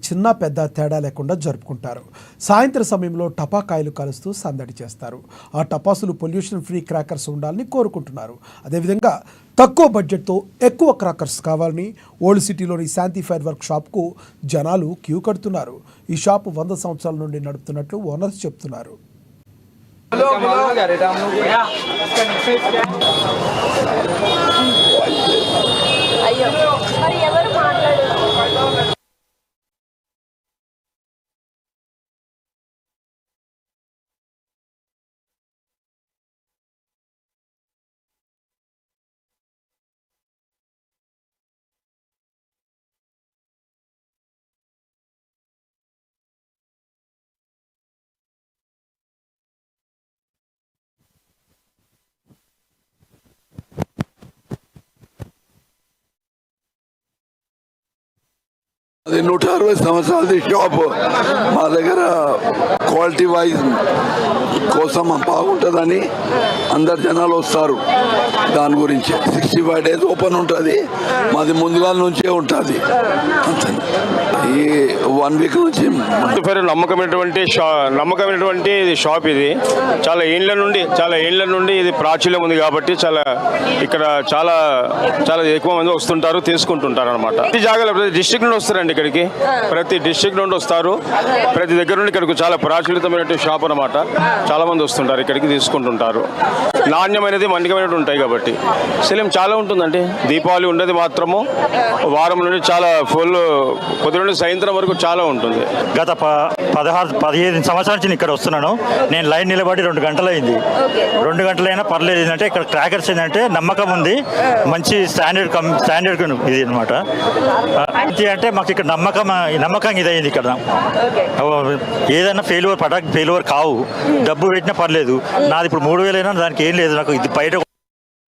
చిన్న పెద్ద తేడా లేకుండా జరుపుకుంటారు. సాయంత్రం సమయంలో టపాకాయలు కాలుస్తూ సందడి చేస్తారు. ఆ టపాసులు పొల్యూషన్ ఫ్రీ క్రాకర్స్ ఉండాలని కోరుకుంటున్నారు. అదేవిధంగా తక్కువ బడ్జెట్తో ఎక్కువ క్రాకర్స్ కావాలని ఓల్డ్ సిటీలోని శాంతి ఫైర్ వర్క్ షాప్కు జనాలు క్యూ కడుతున్నారు. ఈ షాపు 100 సంవత్సరాల నుండి నడుపుతున్నట్లు ఓనర్స్ చెప్తున్నారు. అది 160 సంవత్సరాలది షాప్. మా దగ్గర క్వాలిటీ వైజ్ కోసం బాగుంటుందని అందరు జనాలు వస్తారు. దాని గురించి 65 days ఓపెన్ ఉంటుంది. మాది ముందుగా నుంచే ఉంటుంది. అంతే. ఈ 1 week నుంచి నమ్మకమైనటువంటి షాప్ ఇది. చాలా ఏళ్ళ నుండి ఇది ప్రాచుర్యం ఉంది కాబట్టి ఇక్కడ చాలా ఎక్కువ మంది వస్తుంటారు, తీసుకుంటుంటారు అనమాట. ప్రతి జాగాలో ప్రతి డిస్ట్రిక్ట్ నుండి వస్తారండి ఇక్కడికి. ప్రతి డిస్ట్రిక్ట్ నుండి వస్తారు. ప్రతి దగ్గర నుండి ఇక్కడికి చాలా ప్రాచుర్యతమైన షాప్ అనమాట. చాలా మంది వస్తుంటారు ఇక్కడికి, తీసుకుంటుంటారు. నాణ్యమైనది మన్నికమైనది ఉంటాయి కాబట్టి సెలిం చాలా ఉంటుందండి. దీపావళి ఉండేది మాత్రము వారం నుండి చాలా ఫుల్, పొద్దు నుండి సాయంత్రం వరకు చాలా ఉంటుంది. గత 15 సంవత్సరాల నుంచి ఇక్కడ వస్తున్నాను. నేను లైన్ నిలబడి 2 గంటలు అయింది. 2 గంటలైనా పర్లేదు. ఏంటంటే ఇక్కడ క్రాకర్స్ ఏంటంటే నమ్మకం ఉంది, మంచి స్టాండర్డ్ ఇది అనమాట. అంటే మాకు ఇక్కడ నమ్మకం ఇదైంది. ఇక్కడ ఏదైనా పటాక్ ఫెయిల్యూర్ కావు. డబ్బు పెట్టినా పర్లేదు. నాది ఇప్పుడు 3000 అయినా దానికి ఏం లేదు. నాకు ఇది బయట